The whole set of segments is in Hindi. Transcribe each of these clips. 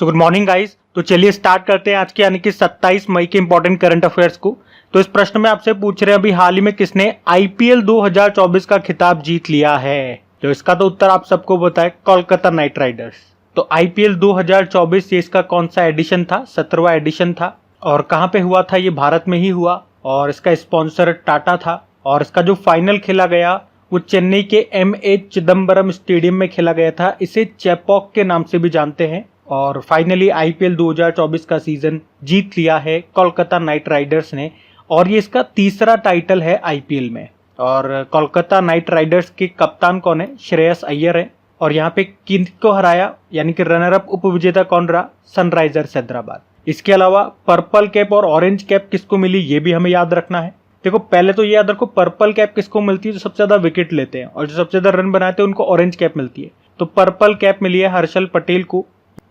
So good morning guys. तो चलिए स्टार्ट करते हैं आज के यानी कि 27 मई के इंपॉर्टेंट करंट अफेयर्स को। तो इस प्रश्न में आपसे पूछ रहे हैं अभी हाल ही में किसने आईपीएल 2024 का खिताब जीत लिया है। तो इसका तो उत्तर आप सबको पता है, कोलकाता नाइट राइडर्स। तो आईपीएल 2024 ये इसका कौन सा एडिशन था? 17वां एडिशन था। और कहाँ पे हुआ था? ये भारत में ही हुआ और इसका स्पॉन्सर टाटा था। और इसका जो फाइनल खेला गया वो चेन्नई के M.A. चिदम्बरम स्टेडियम में खेला गया था। इसे चेपॉक के नाम से भी जानते हैं। और फाइनली आईपीएल 2024 का सीजन जीत लिया है कोलकाता नाइट राइडर्स ने। और ये इसका तीसरा टाइटल है आईपीएल में। और कोलकाता नाइट राइडर्स के कप्तान कौन है? श्रेयस अय्यर है। और यहाँ पे किनको हराया यानी कि रनर अप उपविजेता कौन रहा? सनराइजर्स हैदराबाद। इसके अलावा पर्पल कैप और ऑरेंज कैप किसको मिली ये भी हमें याद रखना है। देखो पहले तो ये याद रखो, पर्पल कैप किसको मिलती है? जो सबसे ज्यादा विकेट लेते हैं और जो सबसे ज्यादा रन बनाते हैं उनको ऑरेंज कैप मिलती है। तो पर्पल कैप मिली है हर्षल पटेल को।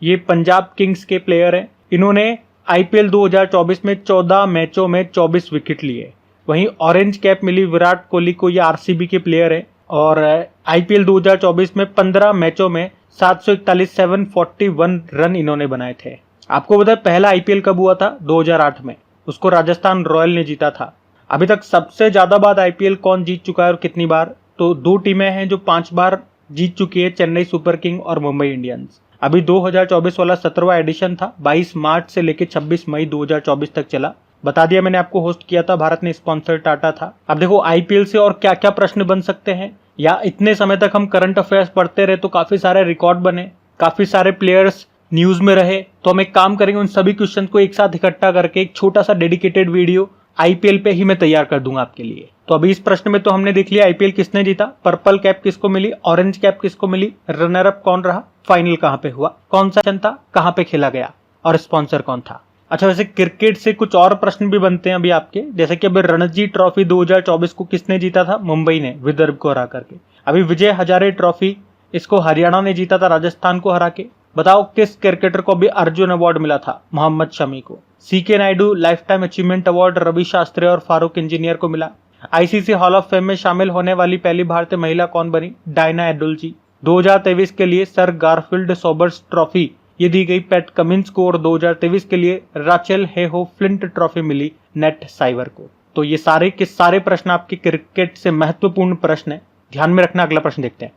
ये पंजाब किंग्स के प्लेयर हैं। इन्होंने आईपीएल 2024 में 14 मैचों में 24 विकेट लिए। वहीं ऑरेंज कैप मिली विराट कोहली को। ये आरसीबी के प्लेयर हैं और आईपीएल 2024 में 15 मैचों में 741 रन इन्होंने बनाए थे। आपको पता है पहला आईपीएल कब हुआ था? 2008 में। उसको राजस्थान रॉयल ने जीता था। अभी तक सबसे ज्यादा बार आईपीएल कौन जीत चुका है और कितनी बार? तो दो टीमें हैं जो 5 बार जीत चुकी है, चेन्नई सुपर किंग और मुंबई इंडियंस। अभी 2024 वाला 17वां एडिशन था। 22 मार्च से लेकर 26 मई 2024 तक चला। बता दिया मैंने आपको, होस्ट किया था भारत ने, स्पॉन्सर टाटा था। अब देखो आईपीएल से और क्या क्या प्रश्न बन सकते हैं, या इतने समय तक हम करंट अफेयर्स पढ़ते रहे तो काफी सारे रिकॉर्ड बने, काफी सारे प्लेयर्स न्यूज में रहे। तो हम एक काम करेंगे, उन सभी क्वेश्चन को एक साथ इकट्ठा करके एक छोटा सा डेडिकेटेड वीडियो आईपीएल पे ही मैं तैयार कर दूंगा आपके लिए। तो अभी इस प्रश्न में तो हमने देख लिया आईपीएल किसने जीता, पर्पल कैप किसको मिली, ऑरेंज कैप किसको मिली, रनर अप कौन रहा, फाइनल कहां पे हुआ, कौन सा था, कहां पे खेला गया और स्पॉन्सर कौन था। अच्छा, वैसे क्रिकेट से कुछ और प्रश्न भी बनते हैं अभी आपके, जैसे कि अभी रणजी ट्रॉफी 2024 को किसने जीता था? मुंबई ने, विदर्भ को हरा करके। अभी विजय हजारे ट्रॉफी, इसको हरियाणा ने जीता था राजस्थान को हरा के। बताओ किस क्रिकेटर को भी अर्जुन अवार्ड मिला था? मोहम्मद शमी को। C K Naidu life time achievement award Ravi Shastri और फारूक इंजीनियर को मिला। आईसीसी हॉल ऑफ फेम में शामिल होने वाली पहली भारतीय महिला कौन बनी? डायना एडुल्जी। 2023 के लिए सर गारफील्ड सोबर्स ट्रॉफी ये दी गई पैट कमिंस को। और 2023 के लिए राचेल हेहो फ्लिंट ट्रॉफी मिली नेट साइवर को। तो ये सारे के सारे प्रश्न आपके क्रिकेट से महत्वपूर्ण प्रश्न है, ध्यान में रखना। अगला प्रश्न देखते हैं।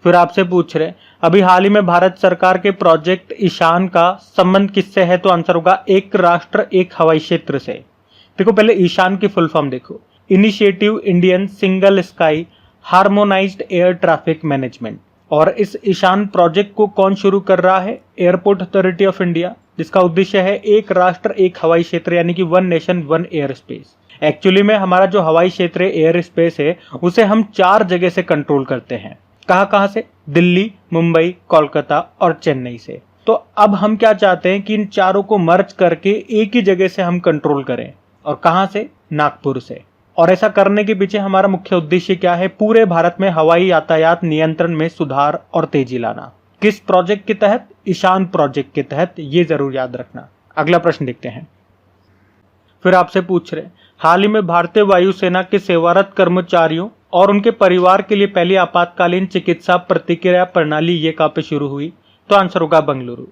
फिर आपसे पूछ रहे अभी हाल ही में भारत सरकार के प्रोजेक्ट ईशान का संबंध किससे है? तो आंसर होगा एक राष्ट्र एक हवाई क्षेत्र से। देखो पहले ईशान की फुल फॉर्म देखो, initiative Indian single sky harmonised air traffic management. और इस ईशान प्रोजेक्ट को कौन शुरू कर रहा है? एयरपोर्ट अथॉरिटी ऑफ इंडिया, जिसका उद्देश्य है एक राष्ट्र एक हवाई क्षेत्र यानी कि one nation one air space. Actually में हमारा जो हवाई क्षेत्र एयर स्पेस है उसे हम 4 जगह से कंट्रोल करते हैं। कहां से? दिल्ली, मुंबई, कोलकाता और चेन्नई से। तो अब हम क्या चाहते हैं कि इन चारों को मर्ज करके एक ही जगह से हम कंट्रोल करें। और कहां से? नागपुर से। और ऐसा करने के पीछे हमारा मुख्य उद्देश्य क्या है? पूरे भारत में हवाई यातायात नियंत्रण में सुधार और तेजी लाना। किस प्रोजेक्ट के तहत? ईशान प्रोजेक्ट के तहत, ये जरूर याद रखना। अगला प्रश्न देखते हैं। फिर आपसे पूछ रहे हाल ही में भारतीय वायुसेना के सेवारत कर्मचारियों और उनके परिवार के लिए पहली आपातकालीन चिकित्सा प्रतिक्रिया प्रणाली ये कहां पे शुरू हुई? तो आंसर होगा बेंगलुरु।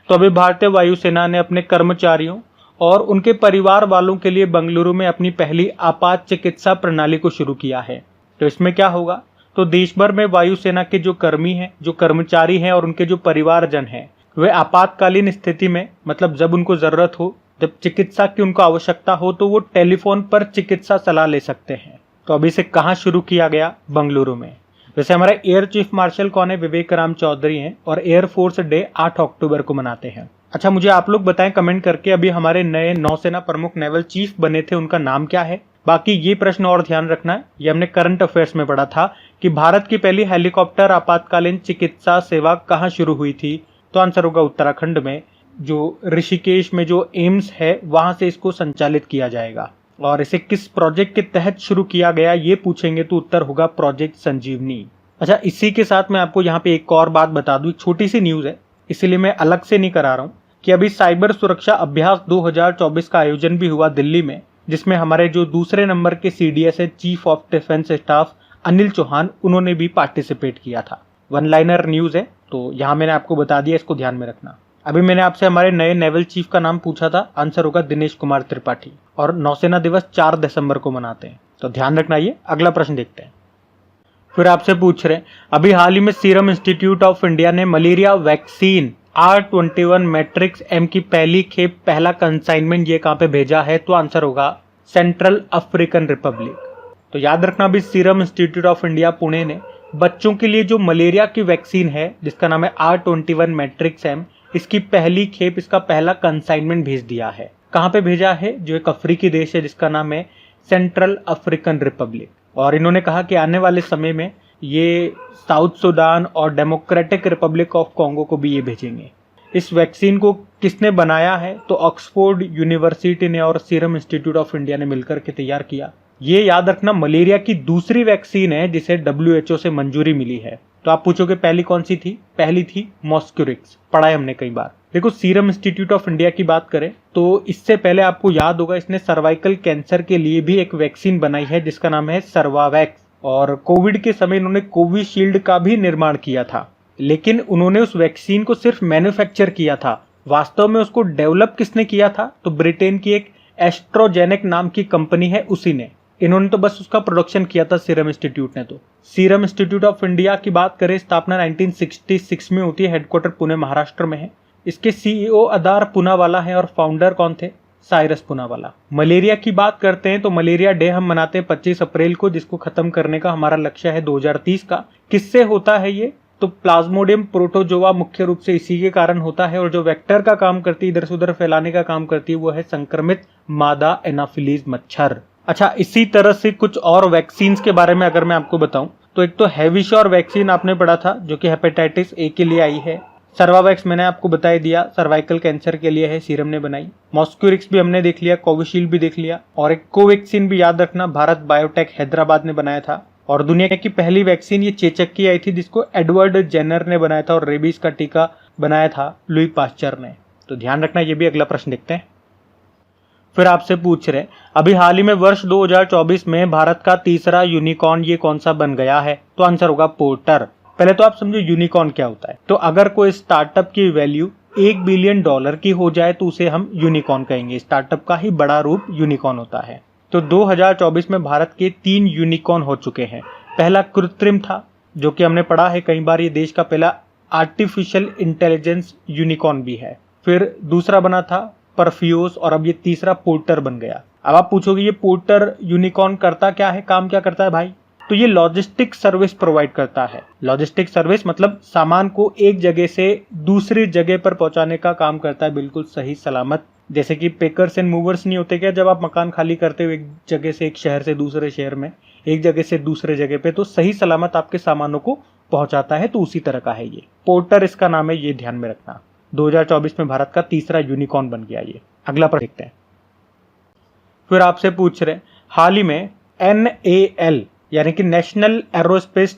तो अभी भारतीय वायुसेना ने अपने कर्मचारियों और उनके परिवार वालों के लिए बेंगलुरु में अपनी पहली आपात चिकित्सा प्रणाली को शुरू किया है। तो इसमें क्या होगा? तो देश भर में वायुसेना के जो कर्मी हैं, जो कर्मचारी हैं और उनके जो परिवारजन हैं, वे आपातकालीन स्थिति में, मतलब जब उनको जरूरत हो, जब चिकित्सा की उनको आवश्यकता हो, तो वो टेलीफोन पर चिकित्सा सलाह ले सकते हैं। तो अभी से कहाँ शुरू किया गया? बेंगलुरु में। वैसे हमारा एयर चीफ मार्शल कौन है? विवेक राम चौधरी हैं। और एयर फोर्स डे 8 अक्टूबर को मनाते हैं। अच्छा, मुझे आप लोग बताएं कमेंट करके, अभी हमारे नए नौसेना प्रमुख नेवल चीफ बने थे, उनका नाम क्या है? बाकी ये प्रश्न और ध्यान रखना है, ये हमने करंट अफेयर्स में पढ़ा था कि भारत की पहली हेलीकॉप्टर आपातकालीन चिकित्सा सेवा कहाँ शुरू हुई थी? तो आंसर होगा उत्तराखंड में, जो ऋषिकेश में जो एम्स है वहां से इसको संचालित किया जाएगा। और इसे किस प्रोजेक्ट के तहत शुरू किया गया ये पूछेंगे तो उत्तर होगा प्रोजेक्ट संजीवनी। अच्छा, इसी के साथ मैं आपको यहाँ पे एक और बात बता दूं, छोटी सी न्यूज है, इसीलिए मैं अलग से नहीं करा रहा हूँ, कि अभी साइबर सुरक्षा अभ्यास 2024 का आयोजन भी हुआ दिल्ली में, जिसमें हमारे जो दूसरे नंबर के CDS है, chief of defence staff Anil Chauhan, उन्होंने भी पार्टिसिपेट किया था। वन लाइनर न्यूज है, तो यहाँ मैंने आपको बता दिया, इसको ध्यान में रखना। अभी मैंने आपसे हमारे नए नेवल चीफ का नाम पूछा था, आंसर होगा दिनेश कुमार त्रिपाठी, और नौसेना दिवस 4 दिसंबर को मनाते हैं, तो ध्यान रखना। ये अगला प्रश्न देखते हैं। फिर आपसे पूछ रहे हैं, अभी हाल ही में सीरम इंस्टीट्यूट ऑफ इंडिया ने malaria vaccine R21 matrix M की पहली खेप, पहला कंसाइनमेंट ये कहां पे भेजा है? तो आंसर होगा सेंट्रल अफ्रीकन रिपब्लिक। तो याद रखना, अभी serum institute of India Pune ने बच्चों के लिए जो मलेरिया की वैक्सीन है जिसका नाम है R21 मैट्रिक्स एम, इसकी पहली खेप, इसका पहला कंसाइनमेंट भेज दिया है। कहां पे भेजा है? जो एक अफ्रीकी देश है जिसका नाम है सेंट्रल अफ्रीकन रिपब्लिक। और इन्होंने कहा कि आने वाले समय में ये साउथ सुडान और डेमोक्रेटिक रिपब्लिक ऑफ कॉन्गो को भी ये भेजेंगे। इस वैक्सीन को किसने बनाया है? तो ऑक्सफोर्ड यूनिवर्सिटी ने और सीरम इंस्टीट्यूट ऑफ इंडिया ने मिलकर के तैयार किया। ये याद रखना, मलेरिया की दूसरी वैक्सीन है जिसे WHO से मंजूरी मिली है। तो आप पूछोगे पहली कौन सी थी? पहली थी मॉस्क्यूरिक्स, पढ़ा है हमने कई बार। देखो, सीरम इंस्टीट्यूट ऑफ इंडिया की बात करें तो इससे पहले आपको याद होगा, इसने सर्वाइकल कैंसर के लिए भी एक वैक्सीन बनाई है जिसका नाम है सर्वावैक्स। और कोविड के समय इन्होंने कोविशील्ड का भी निर्माण किया था, लेकिन उन्होंने उस वैक्सीन को सिर्फ मैन्युफैक्चर किया था। वास्तव में उसको डेवलप किसने किया था? तो ब्रिटेन की एक एस्ट्रोजेनिक नाम की कंपनी है, उसी ने। इन्होंने तो बस उसका प्रोडक्शन किया था, सीरम इंस्टीट्यूट ने। तो सीरम इंस्टीट्यूट ऑफ इंडिया की बात करें, स्थापना 1966 में होती है, हेडक्वार्टर पुणे महाराष्ट्र में है। इसके CEO अदार पूनावाला है और फाउंडर कौन थे? साइरस पूनावाला। मलेरिया की बात करते हैं तो मलेरिया डे हम मनाते हैं 25 अप्रैल को, जिसको खत्म करने का हमारा लक्ष्य है 2030 का। किससे होता है ये? तो प्लाज्मोडियम प्रोटोजोआ मुख्य रूप से इसी के कारण होता है, और जो वेक्टर का काम करती है, इधर से उधर फैलाने का काम करती है, वो है संक्रमित मादा एनाफिलीज मच्छर। अच्छा, इसी तरह से कुछ और वैक्सीन के बारे में अगर मैं आपको बताऊं तो एक तो हैविशोर वैक्सीन आपने पढ़ा था जो कि हेपेटाइटिस ए के लिए आई है। सर्वावैक्स मैंने आपको बता दिया, सर्वाइकल कैंसर के लिए है, सीरम ने बनाई। मॉस्क्यूरिक्स भी हमने देख लिया, कोविशील्ड भी देख लिया, और एक कोवैक्सीन भी याद रखना, भारत बायोटेक हैदराबाद ने बनाया था। और दुनिया की पहली वैक्सीन ये चेचक की आई थी जिसको एडवर्ड जेनर ने बनाया था, और रेबीज का टीका बनाया था लुई पास्चर ने। तो ध्यान रखना, ये भी अगला प्रश्न देखते हैं। फिर आपसे पूछ रहे, अभी हाल ही में वर्ष 2024 में भारत का तीसरा यूनिकॉर्न ये कौन सा बन गया है? तो आंसर होगा पोर्टर। पहले तो आप समझो यूनिकॉर्न क्या होता है। तो अगर कोई स्टार्टअप की वैल्यू $1 बिलियन की हो जाए तो उसे हम यूनिकॉर्न कहेंगे। स्टार्टअप का ही बड़ा रूप यूनिकॉर्न होता है। तो 2024 में भारत के 3 यूनिकॉर्न हो चुके हैं। पहला कृत्रिम था, जो कि हमने पढ़ा है कई बार, ये देश का पहला आर्टिफिशियल इंटेलिजेंस यूनिकॉर्न भी है। फिर दूसरा बना था परफ्यूज, और अब ये तीसरा पोर्टर बन गया। अब आप पूछोगे ये पोर्टर यूनिकॉर्न करता क्या है, काम क्या करता है भाई? तो ये लॉजिस्टिक सर्विस प्रोवाइड करता है। लॉजिस्टिक सर्विस मतलब सामान को एक जगह से दूसरी जगह पर पहुंचाने का काम करता है, बिल्कुल सही सलामत। जैसे कि पेकर्स एंड मूवर्स नहीं होते क्या, जब आप मकान खाली करते हो एक जगह से एक शहर से दूसरे शहर में, एक जगह से दूसरे जगह पे, तो सही सलामत आपके सामानों को पहुंचाता है। तो उसी तरह का है ये पोर्टर, इसका नाम है, ये ध्यान में रखना। 2024 में भारत का तीसरा यूनिकॉर्न बन गया ये। अगला प्रश्न देखते हैं। फिर आपसे पूछ रहे, हाल ही में NAL यानी कि नेशनल एरोस्पेस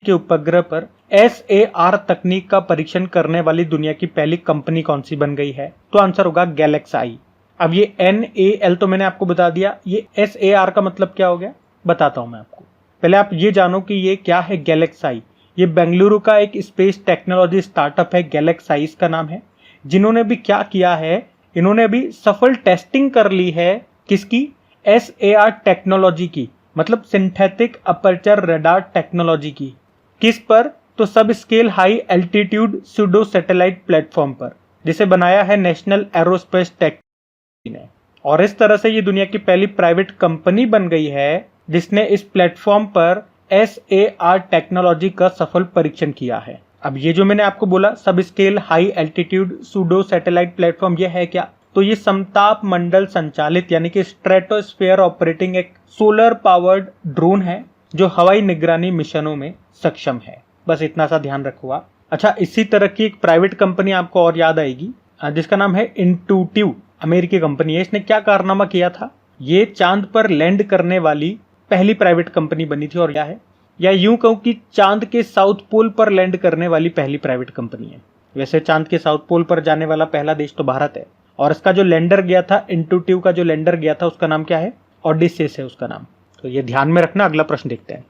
के उपग्रह पर SAR तकनीक का परीक्षण करने वाली दुनिया की पहली कंपनी कौन सी बन गई है? तो आंसर होगा गैलेक्साई। अब ये NAL तो मैंने आपको बता दिया, ये SAR का मतलब क्या हो गया बताता हूं मैं आपको। पहले आप ये जानो कि ये क्या है गैलेक्साई। ये बेंगलुरु का एक स्पेस टेक्नोलॉजी स्टार्टअप है, गैलेक्साई इसका नाम है। जिन्होंने भी क्या किया है, इन्होंने अभी सफल टेस्टिंग कर ली है किसकी? SAR टेक्नोलॉजी की, मतलब सिंथेटिक अपर्चर रडार टेक्नोलॉजी की। किस पर? तो सब scale high altitude pseudo satellite platform पर, जिसे बनाया है नेशनल एरोस्पेस टेक ने। और इस तरह से ये दुनिया की पहली प्राइवेट कंपनी बन गई है जिसने इस प्लेटफॉर्म पर SAR टेक्नोलॉजी का सफल परीक्षण किया है। अब ये जो मैंने आपको बोला सब scale high altitude pseudo satellite platform, ये है क्या? तो ये समताप मंडल संचालित यानी कि स्ट्रेटोस्फेयर ऑपरेटिंग एक सोलर पावर्ड ड्रोन है जो हवाई निगरानी मिशनों में सक्षम है। बस इतना सा ध्यान रखूंगा। अच्छा, इसी तरह की एक प्राइवेट कंपनी आपको और याद आएगी जिसका नाम है इंटूटिव, अमेरिकी कंपनी है। इसने क्या कारनामा किया था? ये चांद पर लैंड करने वाली पहली प्राइवेट कंपनी बनी थी, और क्या है, या यूं कहूं कि चांद के साउथ पोल पर लैंड करने वाली पहली प्राइवेट कंपनी है। वैसे चांद के साउथ पोल पर जाने वाला पहला देश तो भारत है, और इसका जो लैंडर गया था, इंटूटिव का जो लैंडर गया था, उसका नाम क्या है? ओडिसेस है उसका नाम। तो ये ध्यान में रखना। अगला प्रश्न देखते हैं।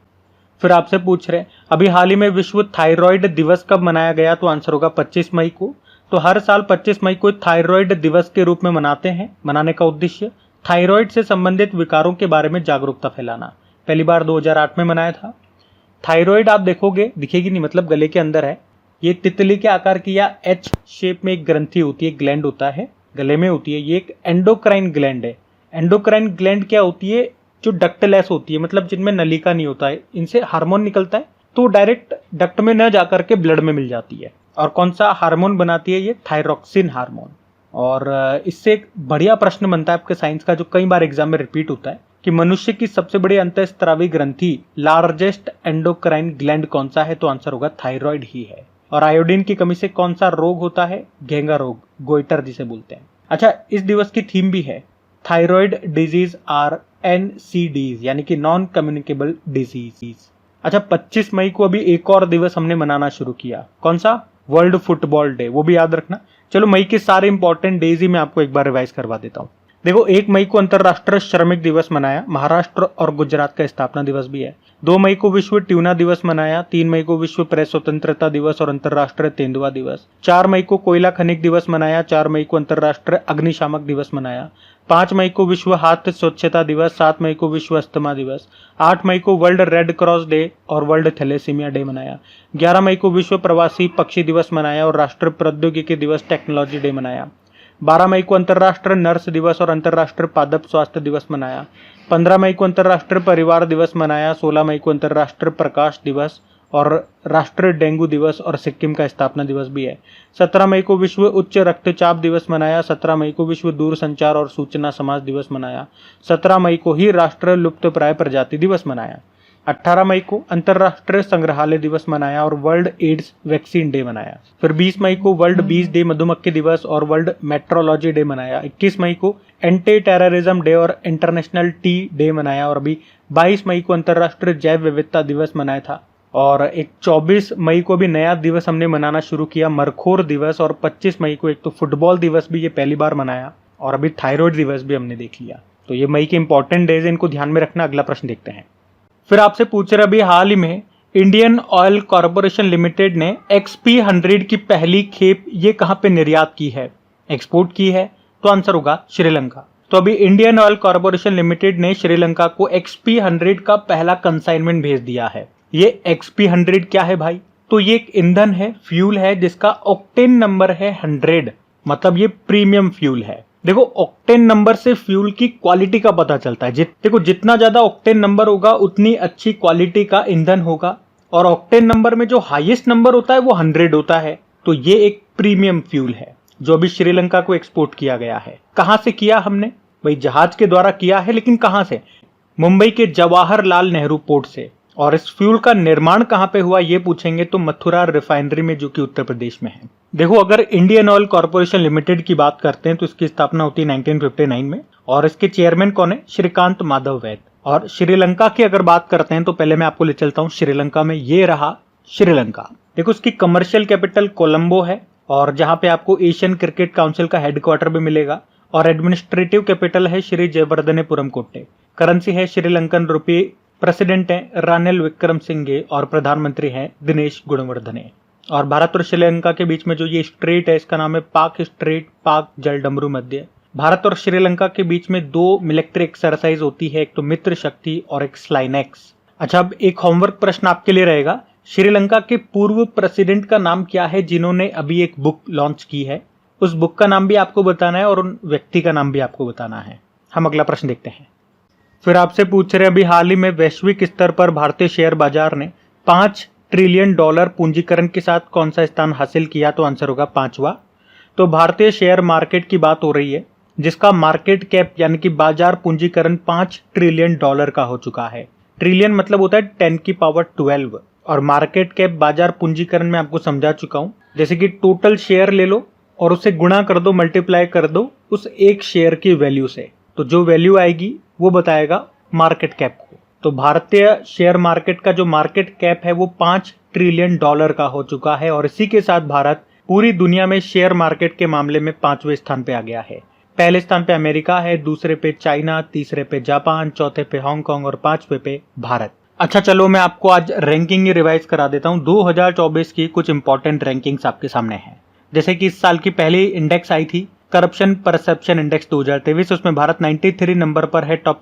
फिर आपसे पूछ रहे हैं अभी हाल ही में विश्व थायराइड दिवस कब मनाया गया, तो आंसर होगा 25 मई को। तो हर साल 25 मई को थायराइड दिवस के रूप में मनाते हैं। मनाने का उद्देश्य थायराइड से संबंधित विकारों के बारे में जागरूकता फैलाना। पहली बार 2008 में मनाया था। थायराइड आप देखोगे दिखेगी नहीं, मतलब गले के अंदर है। ये तितली के आकार की या एच शेप में एक ग्रंथि होती है, ग्लैंड होता है, गले में होती है। ये एक एंडोक्राइन ग्लैंड है। एंडोक्राइन ग्लैंड क्या होती है, जो डक्टलेस होती है, मतलब जिनमें नलिका नहीं होता है, इनसे हार्मोन निकलता है तो डायरेक्ट डक्ट में न जाकर के ब्लड में मिल जाती है। और कौन सा हार्मोन बनाती है, ये थायरोक्सिन हार्मोन। और इससे एक बढ़िया प्रश्न बनता है आपके साइंस का, जो कई बार एग्जाम में रिपीट होता है कि मनुष्य की सबसे बड़ी अंतःस्रावी ग्रंथि लार्जेस्ट एंडोक्राइन ग्लैंड कौन सा है, तो आंसर होगा थायराइड ही है। और आयोडीन की कमी से कौन सा रोग होता है, घेंगा रोग, गोइटर जिसे बोलते हैं। अच्छा, इस दिवस की थीम भी है थायराइड डिजीज आर NCDs, यानी कि नॉन कम्युनिकेबल डिजीज। अच्छा, 25 मई को अभी एक और दिवस हमने मनाना शुरू किया, कौन सा, वर्ल्ड फुटबॉल डे, वो भी याद रखना। चलो मई के सारे इंपॉर्टेंट डेज ही मैं आपको एक बार रिवाइज करवा देता हूँ। देखो, 1 मई को अंतर्राष्ट्रीय श्रमिक दिवस मनाया, महाराष्ट्र और गुजरात का स्थापना दिवस भी है। 2 मई को विश्व ट्यूना दिवस मनाया। 3 मई को विश्व प्रेस स्वतंत्रता दिवस और अंतर्राष्ट्रीय तेंदुआ दिवस। 4 मई को कोयला खनिक दिवस मनाया। 4 मई को अंतर्राष्ट्रीय अग्निशामक दिवस मनाया। 5 मई को विश्व हाथ स्वच्छता दिवस। 7 मई को विश्व अस्थमा दिवस। 8 मई को वर्ल्ड रेड क्रॉस डे और वर्ल्ड थैलेसीमिया डे मनाया। 11 मई को विश्व प्रवासी पक्षी दिवस मनाया और राष्ट्रीय प्रौद्योगिकी दिवस टेक्नोलॉजी डे मनाया। 12 मई को अंतर्राष्ट्रीय नर्स दिवस और अंतर्राष्ट्रीय पादप स्वास्थ्य दिवस मनाया। 15 मई को अंतर्राष्ट्रीय परिवार दिवस मनाया। 16 मई को अंतर्राष्ट्रीय प्रकाश दिवस और राष्ट्रीय डेंगू दिवस और सिक्किम का स्थापना दिवस भी है। 17 मई को विश्व उच्च रक्तचाप दिवस मनाया। 17 मई को विश्व दूरसंचार और सूचना समाज दिवस मनाया। 17 मई को ही राष्ट्रीय लुप्तप्राय प्रजाति दिवस मनाया। 18 मई को अंतर्राष्ट्रीय संग्रहालय दिवस मनाया और वर्ल्ड एड्स वैक्सीन डे मनाया। फिर 20 मई को वर्ल्ड बीज डे, मधुमक्खी दिवस और वर्ल्ड मेट्रोलॉजी डे मनाया। 21 मई को एंटी टेररिज्म डे और इंटरनेशनल टी डे मनाया। और अभी 22 मई को अंतर्राष्ट्रीय जैव विविधता दिवस मनाया था। और एक 24 मई को भी नया दिवस हमने मनाना शुरू किया, मरखोर दिवस। और 25 मई को एक तो फुटबॉल दिवस भी ये पहली बार मनाया और अभी थायराइड दिवस भी हमने देख लिया। तो ये मई के इंपॉर्टेंट डेज, इनको ध्यान में रखना। अगला प्रश्न देखते हैं। फिर आपसे पूछ रहे अभी हाल ही में इंडियन ऑयल कॉर्पोरेशन लिमिटेड ने XP100 की पहली खेप ये कहां पे निर्यात की है, एक्सपोर्ट की है, तो आंसर होगा श्रीलंका। तो अभी इंडियन ऑयल कॉर्पोरेशन लिमिटेड ने श्रीलंका को XP100 का पहला कंसाइनमेंट भेज दिया है। ये XP100 क्या है भाई, तो ये एक ईंधन है, फ्यूल है जिसका ऑक्टेन नंबर है 100, मतलब ये प्रीमियम फ्यूल है। देखो, ऑक्टेन नंबर से फ्यूल की क्वालिटी का पता चलता है। देखो, जितना ज्यादा ऑक्टेन नंबर होगा उतनी अच्छी क्वालिटी का ईंधन होगा। और ऑक्टेन नंबर में जो हाईएस्ट नंबर होता है वो 100 होता है। तो ये एक प्रीमियम फ्यूल है जो अभी श्रीलंका को एक्सपोर्ट किया गया है। कहां से किया हमने भाई, जहाज के द्वारा किया है, लेकिन कहां से, मुंबई के जवाहरलाल नेहरू पोर्ट से। और इस फ्यूल का निर्माण कहां पे हुआ ये पूछेंगे तो मथुरा रिफाइनरी में, जो कि उत्तर प्रदेश में है। देखो, अगर इंडियन ऑयल कॉर्पोरेशन लिमिटेड की बात करते हैं तो इसकी स्थापना होती है 1959 में और इसके चेयरमैन कौन है, श्रीकांत माधव वैद। और श्रीलंका की अगर बात करते हैं तो पहले मैं आपको ले चलता हूं श्रीलंका में। ये रहा श्रीलंका। देखो, इसकी कमर्शियल कैपिटल कोलंबो है और जहां पे आपको एशियन क्रिकेट काउंसिल का हेडक्वार्टर भी मिलेगा। और एडमिनिस्ट्रेटिव कैपिटल है श्री जयवर्धनेपुरम कोट्टे। करेंसी है श्रीलंकन रुपये। प्रेसिडेंट हैं रानिल विक्रमसिंघे और प्रधानमंत्री हैं दिनेश गुणवर्धने। और भारत और श्रीलंका के बीच में जो ये स्ट्रेट है इसका नाम है पाक स्ट्रेट, पाक जलडमरू मध्य। भारत और श्रीलंका के बीच में 2 मिलिट्री एक्सरसाइज होती है, एक तो मित्र शक्ति और एक स्लाइनेक्स। अच्छा, अब एक होमवर्क प्रश्न आपके लिए रहेगा, श्रीलंका के पूर्व प्रेसिडेंट का नाम क्या है जिन्होंने अभी एक बुक लॉन्च की है, उस बुक का नाम भी आपको बताना है और उन व्यक्ति का नाम भी आपको बताना है। हम अगला प्रश्न देखते हैं। फिर आपसे पूछ रहे अभी हाल ही में वैश्विक स्तर पर भारतीय शेयर बाजार ने $5 ट्रिलियन पूंजीकरण के साथ कौन सा स्थान हासिल किया, तो आंसर होगा 5वां। तो भारतीय शेयर मार्केट की बात हो रही है जिसका मार्केट कैप यानी कि बाजार पूंजीकरण $5 ट्रिलियन का हो चुका है। ट्रिलियन मतलब होता है 10 की पावर 12 और मार्केट कैप बाजार पूंजीकरण में आपको समझा चुका हूं। जैसे कि टोटल शेयर ले लो और उसे गुणा कर दो, मल्टीप्लाई कर दो उस एक शेयर की वैल्यू से, तो जो वैल्यू आएगी वो बताएगा मार्केट कैप को। तो भारतीय शेयर मार्केट का जो मार्केट कैप है वो $5 ट्रिलियन का हो चुका है और इसी के साथ भारत पूरी दुनिया में शेयर मार्केट के मामले में 5वें स्थान पे आ गया है। पहले स्थान पे अमेरिका है, दूसरे पे चाइना, तीसरे पे जापान, चौथे पे हांगकांग और 5वें पे भारत। अच्छा चलो मैं आपको आज रैंकिंग रिवाइज करा देता हूँ। 2024 की कुछ इंपॉर्टेंट रैंकिंग्स आपके सामने हैं। जैसे कि इस साल की पहली इंडेक्स आई थी करप्शन परसेप्शन इंडेक्स 2023, उसमें भारत 93 नंबर पर है। टॉप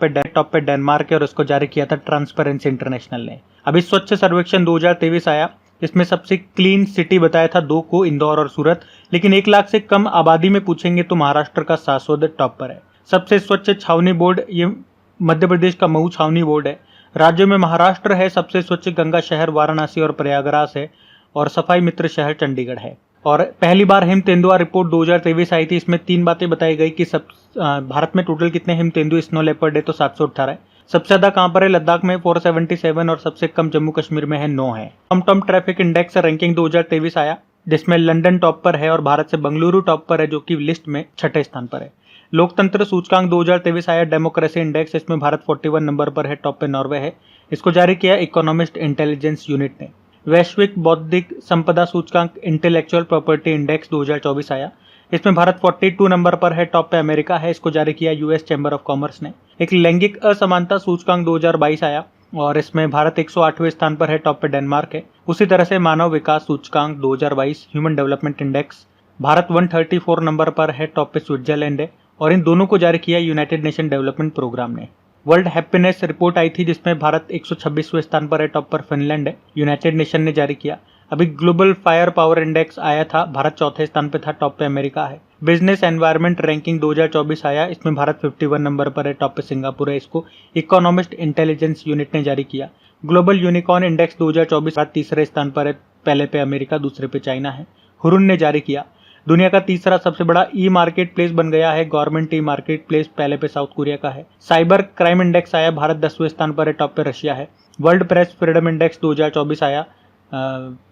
पे डेनमार्क है और उसको जारी किया था ट्रांसपेरेंसी इंटरनेशनल ने। अभी स्वच्छ सर्वेक्षण 2023 आया, इसमें सबसे क्लीन सिटी बताया था 2 को, इंदौर और सूरत। लेकिन 1 लाख से कम आबादी में पूछेंगे तो महाराष्ट्र का सासोद टॉप पर है। सबसे स्वच्छ छावनी बोर्ड ये मध्य प्रदेश का मऊ छावनी बोर्ड है। राज्यों में महाराष्ट्र है, सबसे स्वच्छ गंगा शहर वाराणसी और प्रयागराज है, और सफाई मित्र शहर चंडीगढ़ है। और पहली बार हिम तेंदुआ रिपोर्ट 2023 आई थी, इसमें 3 बातें बताई गई कि भारत में टोटल कितने हिम तेंदुए स्नो लेपर्ड है, तो 718 है। सबसे ज्यादा कहां पर है? लद्दाख में 477 और सबसे कम जम्मू कश्मीर में है 9 है। टॉम ट्रैफिक इंडेक्स रैंकिंग 2023 आया, जिसमें लंदन टॉप पर है और भारत से बंगलुरु टॉप पर है, जो कि लिस्ट में 6ठे स्थान पर है। लोकतंत्र सूचकांक 2023 आया, डेमोक्रेसी इंडेक्स, इसमें भारत 41 नंबर पर है, टॉप पे नॉर्वे है। इसको जारी किया इकोनॉमिस्ट इंटेलिजेंस यूनिट ने। वैश्विक बौद्धिक संपदा सूचकांक इंटेलेक्चुअल प्रॉपर्टी इंडेक्स 2024 आया, इसमें भारत 42 नंबर पर है, टॉप पे अमेरिका है। इसको जारी किया यूएस चैम्बर ऑफ कॉमर्स ने। एक लैंगिक असमानता सूचकांक 2022 आया और इसमें भारत 108वें स्थान पर है, टॉप पे डेनमार्क है। उसी तरह से मानव विकास सूचकांक 2022 human development index, Bharat 134 number पर है, टॉप पे स्विट्जरलैंड है। और इन दोनों को जारी किया यूनाइटेड नेशन डेवलपमेंट प्रोग्राम ने। वर्ल्ड हैप्पीनेस रिपोर्ट आई थी, जिसमें भारत 126वें स्थान पर है, टॉप पर फिनलैंड है, यूनाइटेड नेशन ने जारी किया। अभी ग्लोबल फायर पावर इंडेक्स आया था, भारत 4थे स्थान पे था, टॉप पे अमेरिका है। बिजनेस एनवायरनमेंट रैंकिंग 2024 आया, इसमें भारत 51 नंबर पर है, टॉप पे सिंगापुर है। इसको इकोनॉमिस्ट इंटेलिजेंस यूनिट ने जारी किया। ग्लोबल यूनिकॉर्न इंडेक्स 2024 भारत 3रे स्थान पर है, पहले पे अमेरिका, दूसरे पे चाइना है। हुरुन ने जारी किया। दुनिया का तीसरा सबसे बड़ा ई मार्केट प्लेस बन गया है गवर्नमेंट ई मार्केट प्लेस, पहले पे साउथ कोरिया का है। साइबर क्राइम इंडेक्स आया, भारत 10वें स्थान पर है, टॉप पे रशिया है। वर्ल्ड प्रेस फ्रीडम इंडेक्स 2024 आया,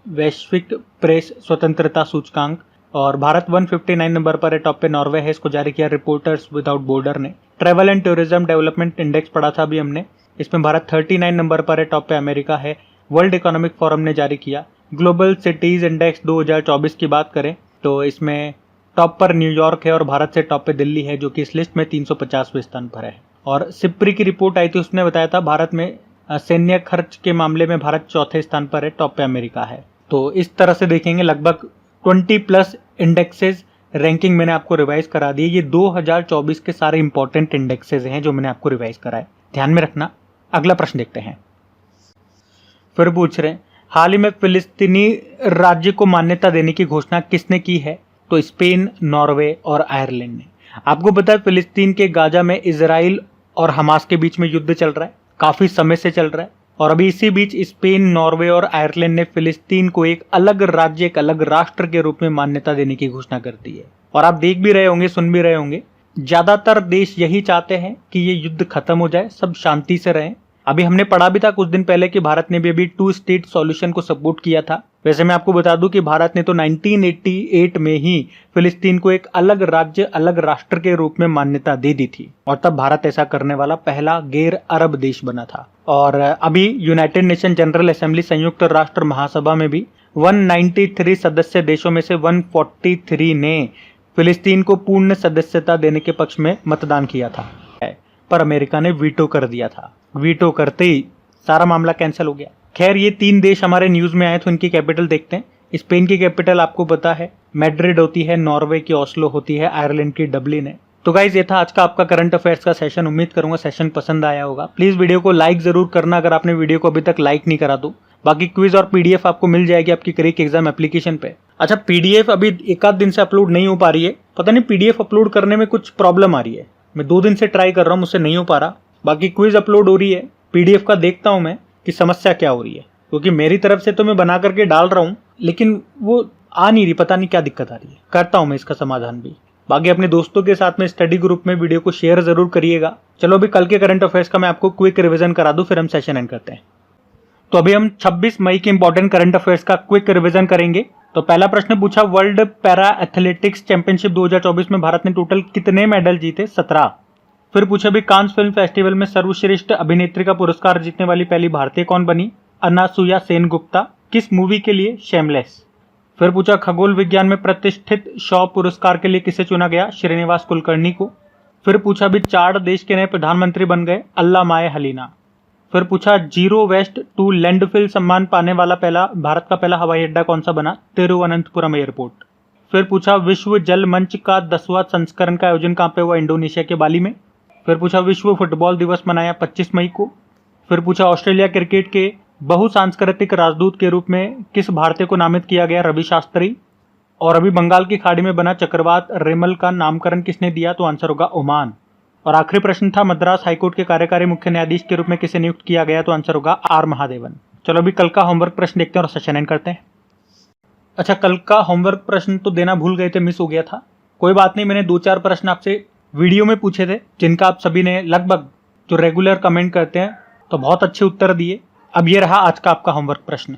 वैश्विक प्रेस स्वतंत्रता सूचकांक, और भारत 159 नंबर पर है, टॉप पे नॉर्वे है। इसको जारी किया रिपोर्टर्स विदाउट बॉर्डर ने। Travel and tourism development index पढ़ा था अभी हमने, इसमें भारत 39 नंबर पर है, टॉप पे अमेरिका है। वर्ल्ड इकोनॉमिक फोरम ने जारी किया। ग्लोबल सिटीज इंडेक्स 2024 की बात करें तो इसमें टॉप पर न्यूयॉर्क है और भारत से टॉप पे दिल्ली है, जो कि इस लिस्ट में 350वें स्थान पर है। और सिप्री की रिपोर्ट आई थी, उसने बताया था भारत में सैन्य खर्च के मामले में भारत 4थे स्थान पर है, टॉप पे अमेरिका है। तो इस तरह से देखेंगे लगभग 20+ इंडेक्सेस रैंकिंग मैंने आपको रिवाइज करा दी। ये 2024 के सारे इंपॉर्टेंट इंडेक्सेस हैं जो मैंने आपको रिवाइज कराए, ध्यान में रखना। अगला प्रश्न देखते हैं। फिर पूछ रहे हैं, हाल ही में फिलिस्तीनी राज्य को मान्यता देने की घोषणा किसने की है? तो स्पेन, नॉर्वे और आयरलैंड ने। आपको पता है फिलिस्तीन के गाजा में इजराइल और हमास के बीच में युद्ध चल रहा है, काफी समय से चल रहा है। और अभी इसी बीच स्पेन, नॉर्वे और आयरलैंड ने फिलिस्तीन को एक अलग राज्य, एक अलग राष्ट्र के रूप में मान्यता देने की घोषणा कर दी है। और आप देख भी रहे होंगे, सुन भी रहे होंगे, ज्यादातर देश यही चाहते हैं कि ये युद्ध खत्म हो जाए, सब शांति से रहें। अभी हमने पढ़ा भी था कुछ दिन पहले कि भारत ने भी अभी 2 स्टेट सॉल्यूशन को सपोर्ट किया था। वैसे मैं आपको बता दूं कि भारत ने तो 1988 में ही फिलिस्तीन को एक अलग राज्य, अलग राष्ट्र के रूप में मान्यता दे दी थी, और तब भारत ऐसा करने वाला पहला गैर अरब देश बना था। और अभी यूनाइटेड नेशन जनरल असेंबली, संयुक्त राष्ट्र महासभा में भी 193 सदस्य देशों में से 143 ने फिलिस्तीन को पूर्ण सदस्यता देने के पक्ष में मतदान किया था, पर अमेरिका ने वीटो कर दिया था। वीटो करते ही सारा मामला कैंसिल हो गया। खैर, ये 3 देश हमारे न्यूज में आए तो इनकी कैपिटल देखते हैं। स्पेन की कैपिटल आपको पता है मैड्रिड होती है, नॉर्वे की ओस्लो होती है, आयरलैंड की डबलिन है। तो गाइज, ये था आज का आपका करंट अफेयर्स का सेशन। उम्मीद करूंगा सेशन पसंद आया होगा। प्लीज वीडियो को लाइक जरूर करना अगर आपने वीडियो को अभी तक लाइक नहीं करा तो। बाकी क्विज और पीडीएफ आपको मिल जाएगी आपकी क्रिक एग्जाम एप्लीकेशन पे। अच्छा, पीडीएफ अभी 1 आध दिन से अपलोड नहीं हो पा रही है, पता नहीं पीडीएफ अपलोड करने में कुछ प्रॉब्लम आ रही है। मैं 2 दिन से ट्राई कर रहा हूँ, मुझसे नहीं हो पा रहा। बाकी क्विज अपलोड हो रही है, पीडीएफ का देखता हूं मैं कि समस्या क्या हो रही है, क्योंकि मेरी तरफ से तो मैं बना करके डाल रहा हूं, लेकिन वो आ नहीं रही, पता नहीं क्या दिक्कत आ रही है। करता हूं मैं इसका समाधान भी। बाकी अपने दोस्तों के साथ में स्टडी ग्रुप में वीडियो को शेयर जरूर करिएगा। चलो अभी कल के करंट अफेयर्स का मैं आपको क्विक रिवीजन करा दूं, फिर हम सेशन एंड करते हैं। तो अभी हम 26 मई के इंपॉर्टेंट करंट अफेयर्स का क्विक रिवीजन करेंगे। तो पहला प्रश्न पूछा, वर्ल्ड पैरा एथलेटिक्स चैंपियनशिप 2024 में भारत ने टोटल कितने मेडल जीते? 17। फिर पूछा भी, कांस फिल्म फेस्टिवल में सर्वश्रेष्ठ अभिनेत्री का पुरस्कार जीतने वाली पहली भारतीय कौन बनी? अनासुया सेनगुप्ता। किस मूवी के लिए? शेमलेस। फिर पूछा, खगोल विज्ञान में प्रतिष्ठित शॉ पुरस्कार के लिए किसे चुना गया? श्रीनिवास कुलकर्णी को। फिर पूछा भी, चाड देश के नए प्रधानमंत्री बन गए? अल्लामाए हलीना। फिर पूछा जीरो वेस्ट टू लैंडफिल सम्मान पाने वाला भारत का पहला हवाई अड्डा कौन सा बना? तिरुवनंतपुरम एयरपोर्ट। फिर पूछा विश्व जल मंच का 10वां संस्करण का आयोजन कहाँ पे हुआ? इंडोनेशिया के बाली में। फिर पूछा विश्व फुटबॉल दिवस मनाया 25 मई को। फिर पूछा ऑस्ट्रेलिया क्रिकेट के बहुसांस्कृतिक राजदूत के रूप में किस भारतीय को नामित किया गया? रवि शास्त्री। और अभी बंगाल की खाड़ी में बना चक्रवात रेमल का नामकरण किसने दिया? तो आंसर होगा ओमान। और आखिरी प्रश्न था मद्रास हाईकोर्ट के कार्यकारी मुख्य न्यायाधीश के रूप में किसे नियुक्त किया गया? तो आंसर होगा आर महादेवन। चलो अभी कल का होमवर्क प्रश्न देखते हैं और सेशन एंड करते हैं। अच्छा, कल का होमवर्क प्रश्न तो देना भूल गए थे, मिस हो गया था। कोई बात नहीं, मैंने 2-4 प्रश्न आपसे वीडियो में पूछे थे जिनका आप सभी ने लगभग जो रेगुलर कमेंट करते हैं तो बहुत अच्छे उत्तर दिए। अब ये रहा आज का आपका होमवर्क प्रश्न।